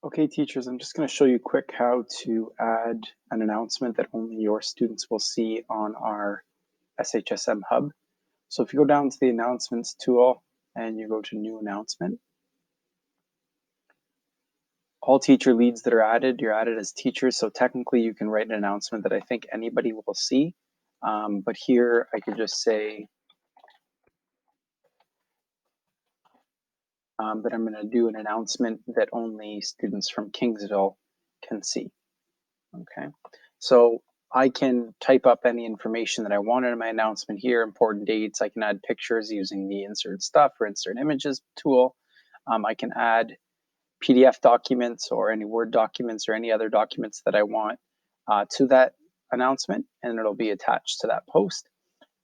Okay, teachers, I'm just going to show you quick how to add an announcement that only your students will see on our SHSM HUB. So if you go down to the announcements tool and you go to new announcement, all teacher leads that are added, you're added as teachers. So technically you can write an announcement that I think anybody will see. But here I could just say that I'm going to do an announcement that only students from Kingsville can see. Okay, so I can type up any information that I want in my announcement here, important dates. I can add pictures using the insert stuff or insert images tool. I can add PDF documents or any Word documents or any other documents that I want to that announcement, and it'll be attached to that post.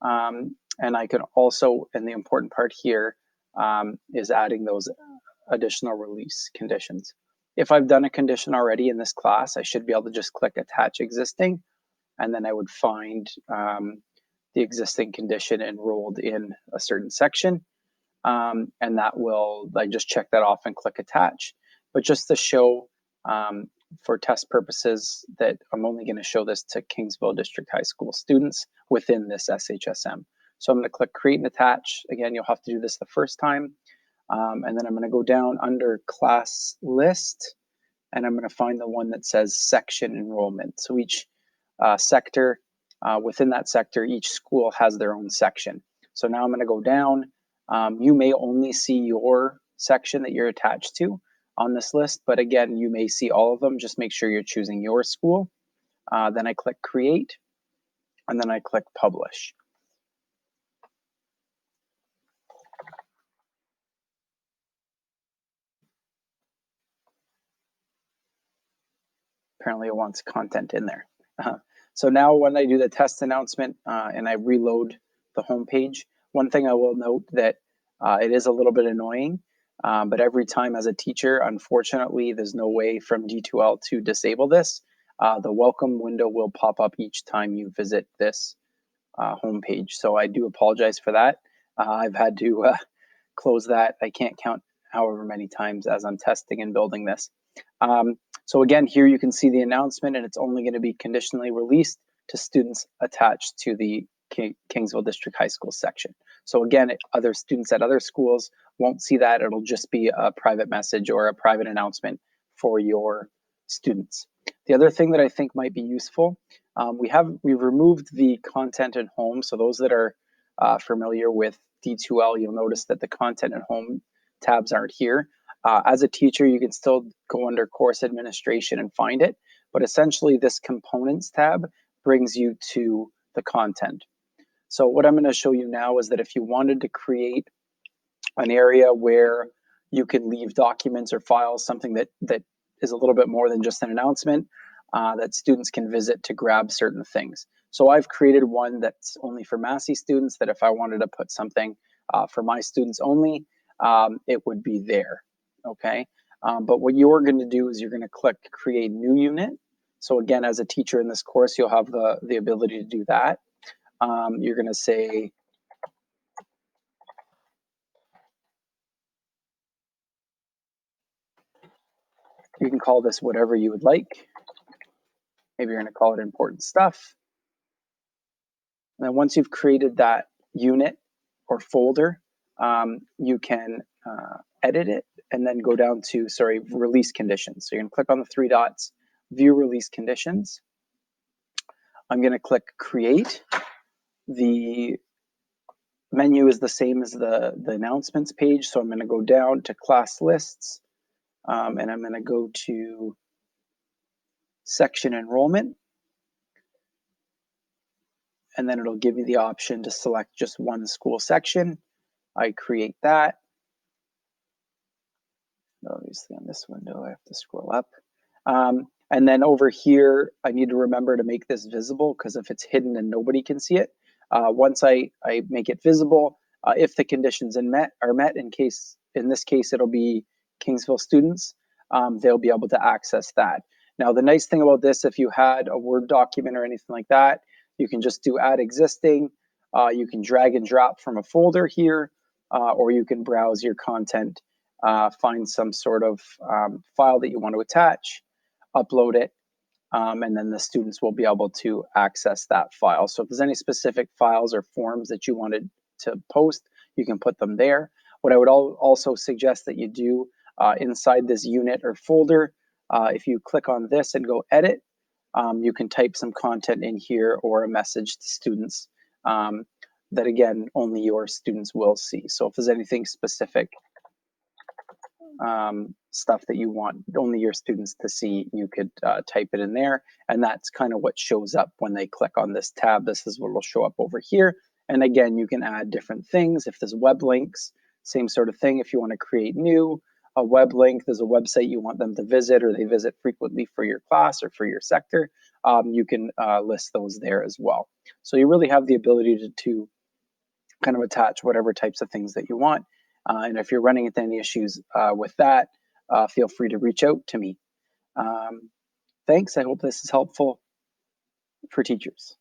And I can also, and the important part here is adding those additional release conditions. If I've done a condition already in this class, I should be able to just click attach existing, and then I would find the existing condition enrolled in a certain section. And that will, I just check that off and click attach. But just to show for test purposes that I'm only going to show this to Kingsville District High School students within this SHSM. So I'm going to click create and attach. Again, you'll have to do this the first time. And then I'm going to go down under class list, and I'm going to find the one that says section enrollment. So each sector, within that sector, each school has their own section. So now I'm going to go down. You may only see your section that you're attached to on this list, but again, you may see all of them. Just make sure you're choosing your school. Then I click create, and then I click publish. Apparently it wants content in there. So now when I do the test announcement and I reload the home page, one thing I will note that it is a little bit annoying, but every time as a teacher, unfortunately, there's no way from D2L to disable this. The welcome window will pop up each time you visit this home page. So I do apologize for that. I've had to close that. I can't count however many times as I'm testing and building this. So again, here you can see the announcement, and it's only going to be conditionally released to students attached to the Kingsville District High School section. So again, other students at other schools won't see that. It'll just be a private message or a private announcement for your students. The other thing that I think might be useful, we've removed the content at home. So those that are familiar with D2L, you'll notice that the content at home tabs aren't here. As a teacher, you can still go under course administration and find it, but essentially this components tab brings you to the content. So what I'm going to show you now is that if you wanted to create an area where you can leave documents or files, something that is a little bit more than just an announcement, that students can visit to grab certain things. So I've created one that's only for Massey students, that if I wanted to put something for my students only, it would be there. Okay, but what you're going to do is you're going to click create new unit. So again, as a teacher in this course, you'll have the ability to do that. You're going to say you can call this whatever you would like. Maybe you're going to call it important stuff. And then once you've created that unit or folder, you can edit it and then go down to, release conditions. So you're going to click on the three dots, view release conditions. I'm going to click create. The menu is the same as the announcements page. So I'm going to go down to class lists, and I'm going to go to section enrollment. And then it'll give me the option to select just one school section. I create that. Obviously on this window, I have to scroll up. And then over here, I need to remember to make this visible, because if it's hidden and nobody can see it, once I make it visible, if the conditions are met, in this case, it'll be Kingsville students, they'll be able to access that. Now, the nice thing about this, if you had a Word document or anything like that, you can just do add existing. You can drag and drop from a folder here, or you can browse your content find some sort of file that you want to attach, upload it, and then the students will be able to access that file. So if there's any specific files or forms that you wanted to post, you can put them there. What I would also suggest that you do inside this unit or folder, if you click on this and go edit, you can type some content in here or a message to students that, again, only your students will see. So if there's anything specific stuff that you want only your students to see, you could type it in there, and that's kind of what shows up when they click on this tab. This is what will show up over here. And again, you can add different things. If there's web links, same sort of thing. If you want to create a web link, there's a website you want them to visit or they visit frequently for your class or for your sector, you can list those there as well. So you really have the ability to kind of attach whatever types of things that you want. And if you're running into any issues with that, feel free to reach out to me. Thanks. I hope this is helpful for teachers.